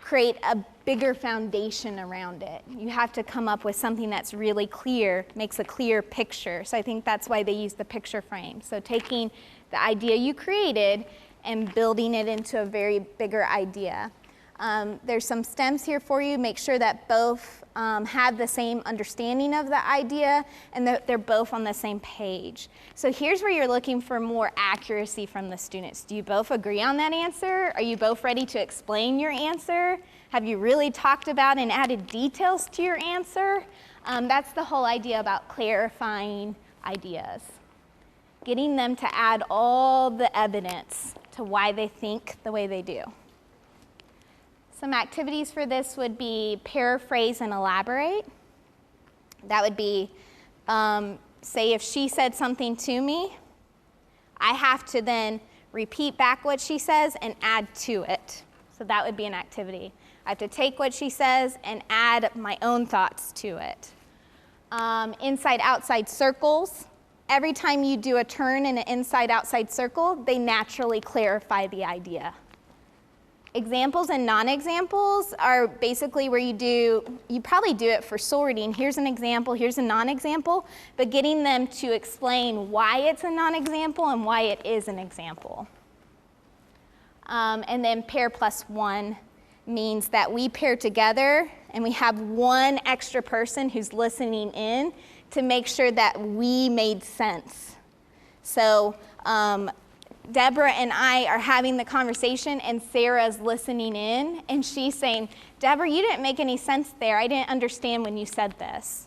[SPEAKER 2] create a bigger foundation around it. You have to come up with something that's really clear, makes a clear picture. So I think that's why they use the picture frame. So taking the idea you created and building it into a very bigger idea. There's some stems here for you. Make sure that both have the same understanding of the idea and that they're both on the same page. So here's where you're looking for more accuracy from the students. Do you both agree on that answer? Are you both ready to explain your answer? Have you really talked about and added details to your answer? That's the whole idea about clarifying ideas. Getting them to add all the evidence to why they think the way they do. Some activities for this would be paraphrase and elaborate. That would be, say if she said something to me, I have to then repeat back what she says and add to it. So that would be an activity. I have to take what she says and add my own thoughts to it. Inside-outside circles. Every time you do a turn in an inside-outside circle, they naturally clarify the idea. Examples and non-examples are basically where you probably do it for sorting. Here's an example, here's a non-example, but getting them to explain why it's a non-example and why it is an example. And then pair plus one means that we pair together and we have one extra person who's listening in to make sure that we made sense. So, Deborah and I are having the conversation and Sarah's listening in and she's saying, Deborah, you didn't make any sense there. I didn't understand when you said this.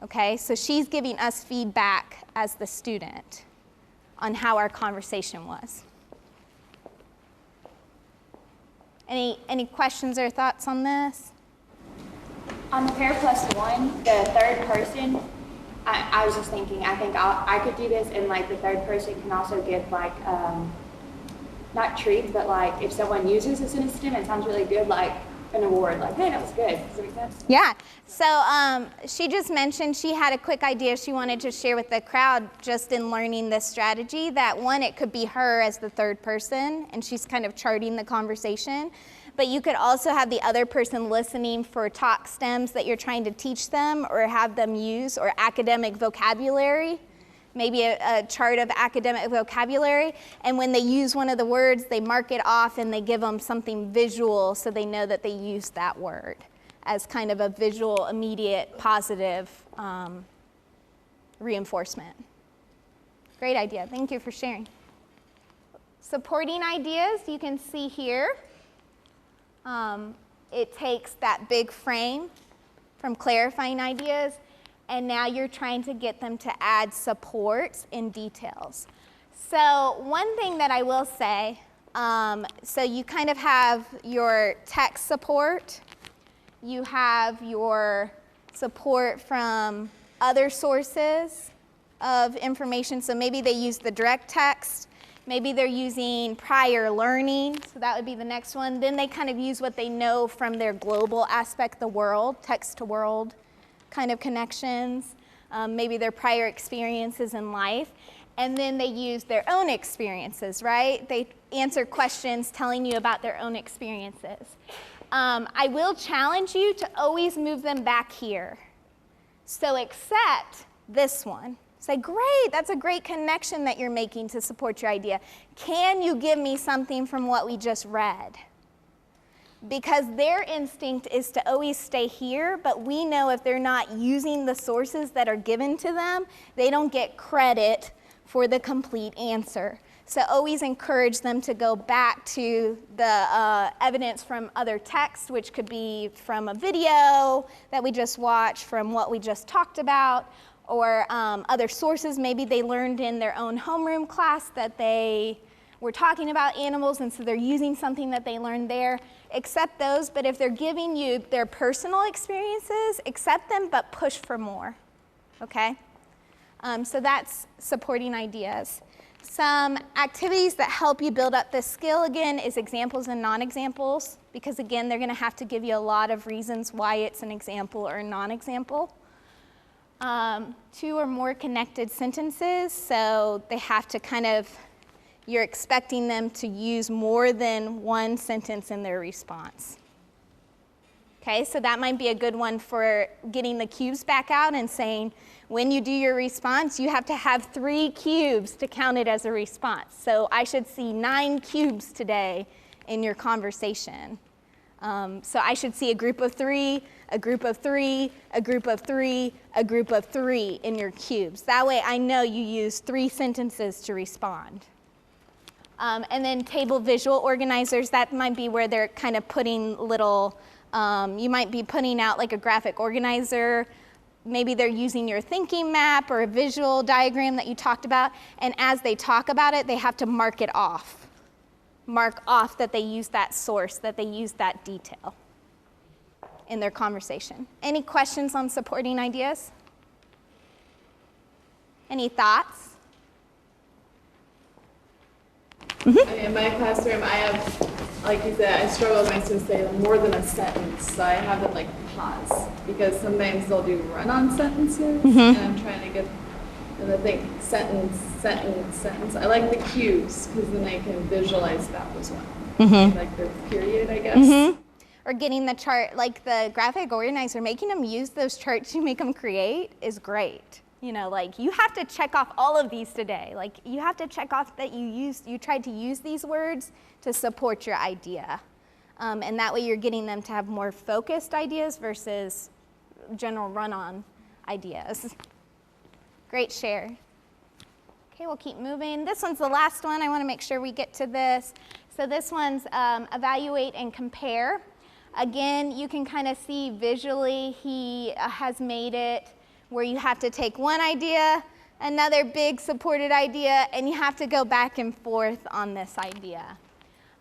[SPEAKER 2] Okay, so she's giving us feedback as the student on how our conversation was. Any questions or thoughts on this?
[SPEAKER 4] On the pair plus one, the third person, I was just thinking, I think I could do this, and like the third person can also give like, not treats, but like if someone uses this in a STEM, it sounds really good, like an award, like, hey, that was good. Does that make sense?
[SPEAKER 2] Yeah, so she just mentioned she had a quick idea she wanted to share with the crowd just in learning this strategy, that one, it could be her as the third person, and she's kind of charting the conversation. But you could also have the other person listening for talk stems that you're trying to teach them or have them use, or academic vocabulary, maybe a chart of academic vocabulary. And when they use one of the words, they mark it off and they give them something visual so they know that they used that word as kind of a visual, immediate, positive reinforcement. Great idea. Thank you for sharing. Supporting ideas, you can see here. It takes that big frame from clarifying ideas, and now you're trying to get them to add supports and details. So one thing that I will say, so you kind of have your text support, you have your support from other sources of information, so maybe they use the direct text, maybe they're using prior learning, so that would be the next one. Then they kind of use what they know from their global aspect, the world, text to world kind of connections, maybe their prior experiences in life. And then they use their own experiences, right? They answer questions telling you about their own experiences. I will challenge you to always move them back here. So accept this one. Say, great, that's a great connection that you're making to support your idea. Can you give me something from what we just read? Because their instinct is to always stay here, but we know if they're not using the sources that are given to them, they don't get credit for the complete answer. So always encourage them to go back to the evidence from other texts, which could be from a video that we just watched, from what we just talked about, or other sources maybe they learned in their own homeroom class that they were talking about animals, and so they're using something that they learned there. Accept those, but if they're giving you their personal experiences, accept them, but push for more, okay? So that's supporting ideas. Some activities that help you build up this skill, again, is examples and non-examples, because again, they're gonna have to give you a lot of reasons why it's an example or a non-example. 2 or more connected sentences, so they have to kind of, you're expecting them to use more than one sentence in their response. Okay, so that might be a good one for getting the cubes back out and saying, when you do your response, you have to have 3 cubes to count it as a response. So I should see 9 cubes today in your conversation. So I should see a group of 3, a group of 3, a group of 3, a group of 3 in your cubes. That way I know you use 3 sentences to respond. And then table visual organizers, that might be where they're kind of putting little, you might be putting out like a graphic organizer. Maybe they're using your thinking map or a visual diagram that you talked about, and as they talk about it, they have to mark it off. Mark off that they use that source, that they use that detail in their conversation. Any questions on supporting ideas? Any thoughts?
[SPEAKER 3] In my classroom, I have, like you said, I struggle with my students say more than a sentence, so I have them like pause, because sometimes they'll do run-on sentences, and I'm trying to get them to think sentence, sentence, sentence. I like the cues, because then I can visualize that was one. Like their period, I guess.
[SPEAKER 2] Or getting the chart, like the graphic organizer, making them use those charts you make them create is great. You know, like you have to check off all of these today. Like you have to check off that you tried to use these words to support your idea. And that way you're getting them to have more focused ideas versus general run-on ideas. Great share. Okay, we'll keep moving. This one's the last one. I want to make sure we get to this. So this one's evaluate and compare. Again, you can kind of see visually he has made it where you have to take one idea, another big supported idea, and you have to go back and forth on this idea.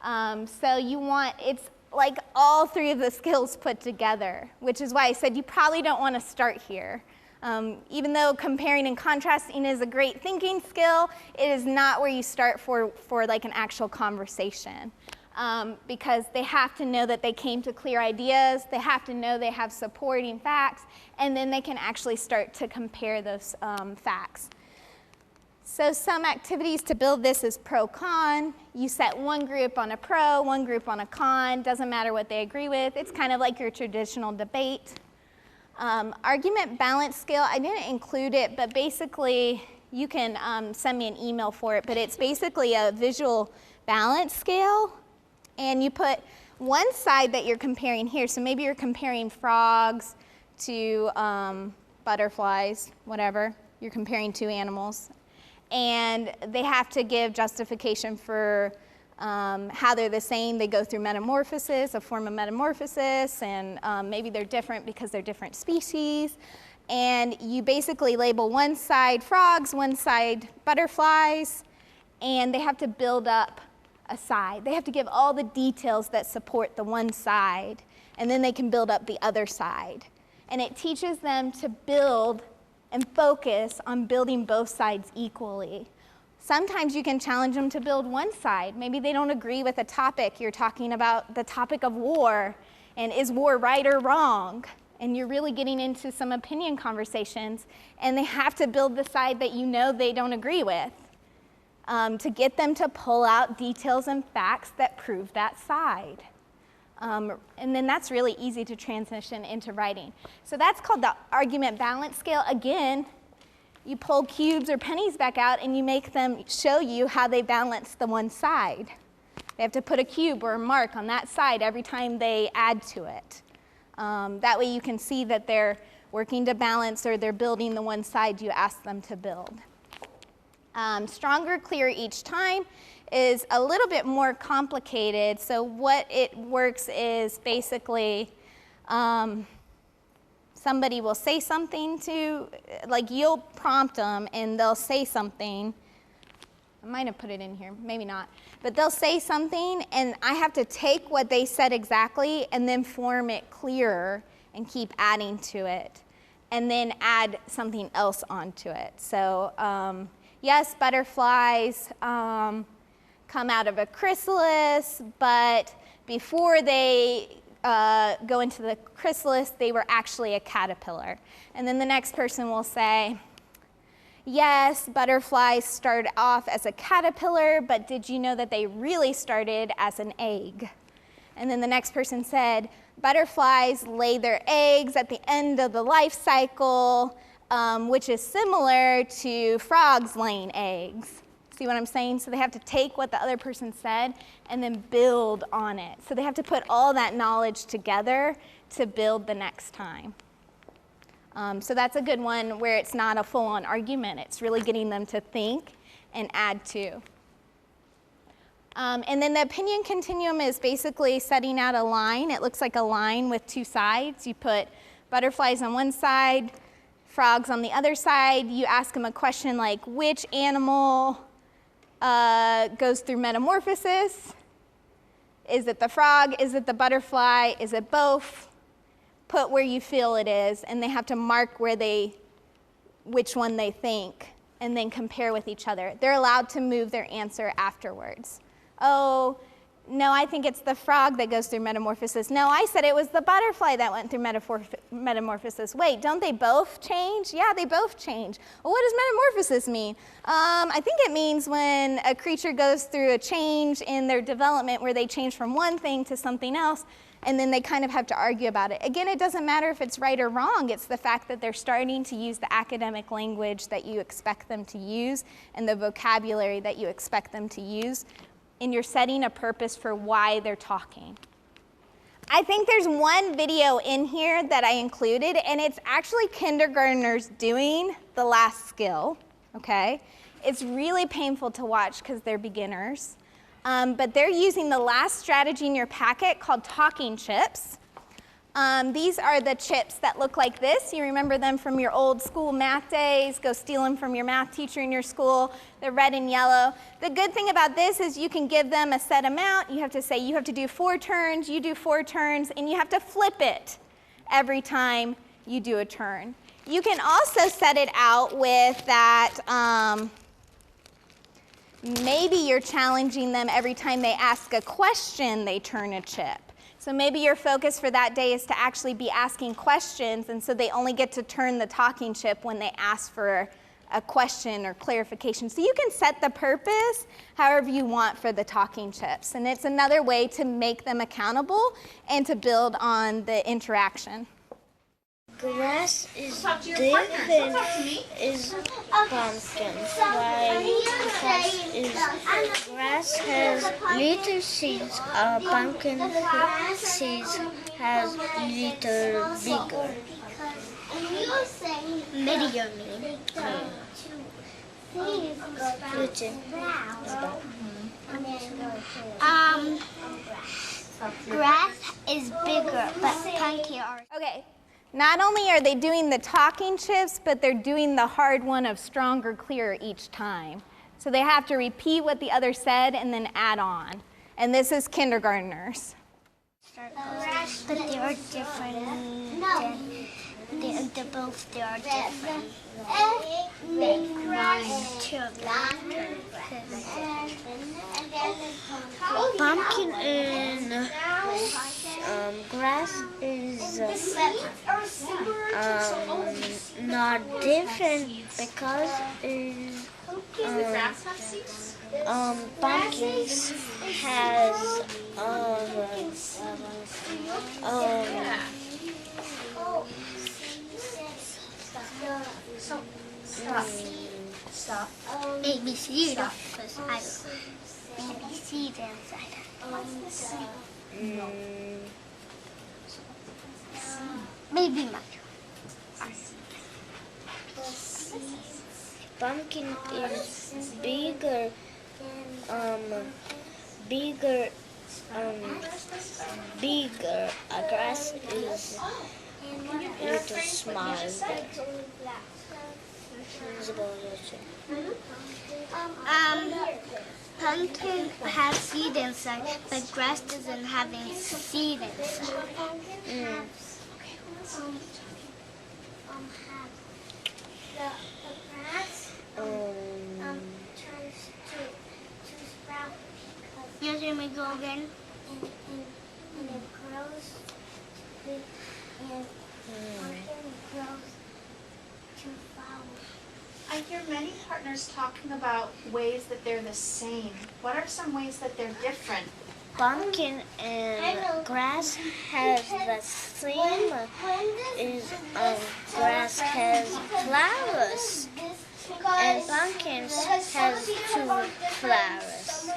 [SPEAKER 2] So you want, it's like all 3 of the skills put together, which is why I said you probably don't want to start here. Even though comparing and contrasting is a great thinking skill, it is not where you start for like an actual conversation. Because they have to know that they came to clear ideas, they have to know they have supporting facts, and then they can actually start to compare those facts. So some activities to build this is pro-con. You set one group on a pro, one group on a con, doesn't matter what they agree with. It's kind of like your traditional debate. Argument balance scale, I didn't include it, but basically you can send me an email for it, but it's basically a visual balance scale. And you put one side that you're comparing here, so maybe you're comparing frogs to butterflies, whatever. You're comparing 2 animals. And they have to give justification for how they're the same. They go through metamorphosis, a form of metamorphosis, and maybe they're different because they're different species. And you basically label one side frogs, one side butterflies, and they have to build up a side. They have to give all the details that support the one side, and then they can build up the other side. And it teaches them to build and focus on building both sides equally. Sometimes you can challenge them to build one side. Maybe they don't agree with a topic. You're talking about the topic of war, and is war right or wrong? And you're really getting into some opinion conversations, and they have to build the side that you know they don't agree with. To get them to pull out details and facts that prove that side. And then that's really easy to transition into writing. So that's called the argument balance scale. Again, you pull cubes or pennies back out and you make them show you how they balance the one side. They have to put a cube or a mark on that side every time they add to it. That way you can see that they're working to balance or they're building the one side you ask them to build. Stronger, clearer each time is a little bit more complicated. So what it works is basically somebody will say something to, like you'll prompt them and they'll say something. I might have put it in here, maybe not. But they'll say something and I have to take what they said exactly and then form it clearer and keep adding to it and then add something else onto it. So yes, butterflies come out of a chrysalis, but before they go into the chrysalis, they were actually a caterpillar. And then the next person will say, yes, butterflies started off as a caterpillar, but did you know that they really started as an egg? And then the next person said, butterflies lay their eggs at the end of the life cycle, which is similar to frogs laying eggs. See what I'm saying? So they have to take what the other person said and then build on it. So they have to put all that knowledge together to build the next time. So that's a good one where it's not a full-on argument. It's really getting them to think and add to. And then the opinion continuum is basically setting out a line. It looks like a line with two sides. You put butterflies on one side, frogs on the other side. You ask them a question like, which animal goes through metamorphosis? Is it the frog? Is it the butterfly? Is it both? Put where you feel it is, and they have to mark which one they think, and then compare with each other. They're allowed to move their answer afterwards. Oh, no, I think it's the frog that goes through metamorphosis. No, I said it was the butterfly that went through metamorphosis. Wait, don't they both change? Yeah, they both change. Well, what does metamorphosis mean? I think it means when a creature goes through a change in their development where they change from one thing to something else, and then they kind of have to argue about it. Again, it doesn't matter if it's right or wrong. It's the fact that they're starting to use the academic language that you expect them to use and the vocabulary that you expect them to use, and you're setting a purpose for why they're talking. I think there's one video in here that I included, and it's actually kindergartners doing the last skill, okay? It's really painful to watch because they're beginners, but they're using the last strategy in your packet called talking chips. These are the chips that look like this. You remember them from your old school math days. Go steal them from your math teacher in your school. They're red and yellow. The good thing about this is you can give them a set amount. You have to say you have to do 4 turns, you do 4 turns, and you have to flip it every time you do a turn. You can also set it out with that maybe you're challenging them every time they ask a question, they turn a chip. So maybe your focus for that day is to actually be asking questions, and so they only get to turn the talking chip when they ask for a question or clarification. So you can set the purpose however you want for the talking chips, and it's another way to make them accountable and to build on the interaction.
[SPEAKER 10] Grass is different is pumpkin. Grass has little seeds. Pumpkin seeds has little bigger.
[SPEAKER 11] Grass is bigger, but pumpkin are.
[SPEAKER 2] Okay. Not only are they doing the talking chips, but they're doing the hard one of stronger, clearer each time. So they have to repeat what the other said and then add on. And this is kindergartners.
[SPEAKER 11] But they are different. They are different.
[SPEAKER 10] Pumpkin and grass is not different because pumpkins has
[SPEAKER 11] Stop. ABC. Stop. ABC inside. Maybe much.
[SPEAKER 10] Pumpkin is bigger, bigger. A grass is little smaller.
[SPEAKER 11] Pumpkin has seed inside, but grass doesn't have any seed inside. The grass turns to sprout because you hear me go again, and it grows big, and pumpkin grows to flowers.
[SPEAKER 12] I hear many partners talking about ways that they're the same. What are some ways that they're different?
[SPEAKER 10] Pumpkin and grass has the same. Grass has flowers, and pumpkins has 2 flowers.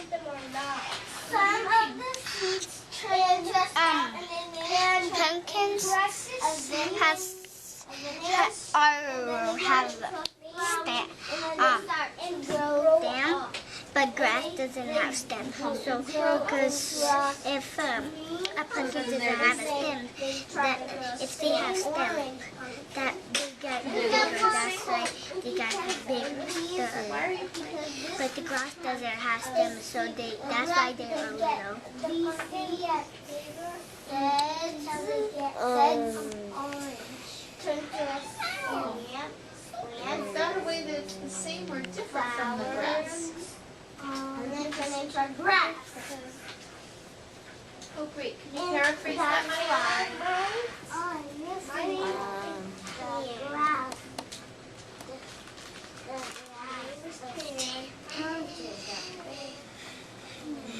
[SPEAKER 11] Some of the seeds turn just out, and pumpkins have stem, but grass doesn't have stem. So, because if a pumpkin doesn't have a stem, that if they have stem, that they get bigger. That's why they got bigger. But the grass doesn't have stem, so that's why they are little.
[SPEAKER 12] Is that a way that it's the same or different from the grass?
[SPEAKER 11] And then turn into a grass.
[SPEAKER 12] Oh, great. Can you paraphrase that,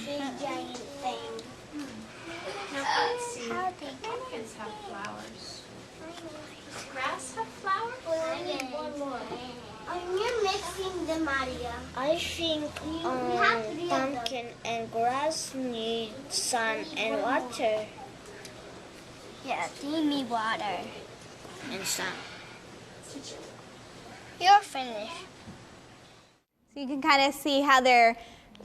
[SPEAKER 11] Big giant thing.
[SPEAKER 12] Now, let's see. Pumpkins have flowers. Does grass have flowers?
[SPEAKER 11] One more. You're mixing them, Maria.
[SPEAKER 10] I think pumpkin and grass need sun and water.
[SPEAKER 11] Yeah, they need water.
[SPEAKER 10] And sun.
[SPEAKER 11] You're finished.
[SPEAKER 2] So you can kind of see how they're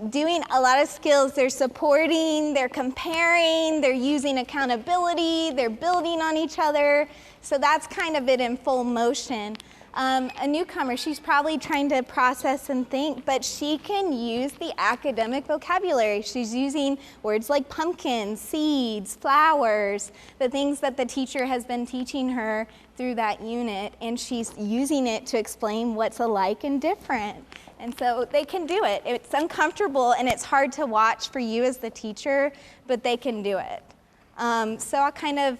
[SPEAKER 2] doing a lot of skills. They're supporting, they're comparing, they're using accountability, they're building on each other. So that's kind of it in full motion. A newcomer, she's probably trying to process and think, but she can use the academic vocabulary. She's using words like pumpkin, seeds, flowers, the things that the teacher has been teaching her through that unit, and she's using it to explain what's alike and different. And so they can do it. It's uncomfortable and it's hard to watch for you as the teacher, but they can do it. So I'll kind of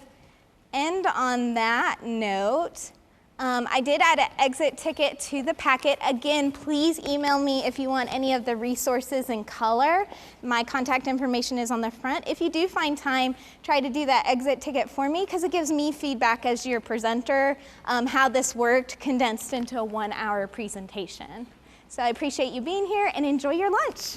[SPEAKER 2] end on that note. I did add an exit ticket to the packet. Again, please email me if you want any of the resources in color. My contact information is on the front. If you do find time, try to do that exit ticket for me because it gives me feedback as your presenter, how this worked condensed into a 1-hour presentation. So I appreciate you being here and enjoy your lunch.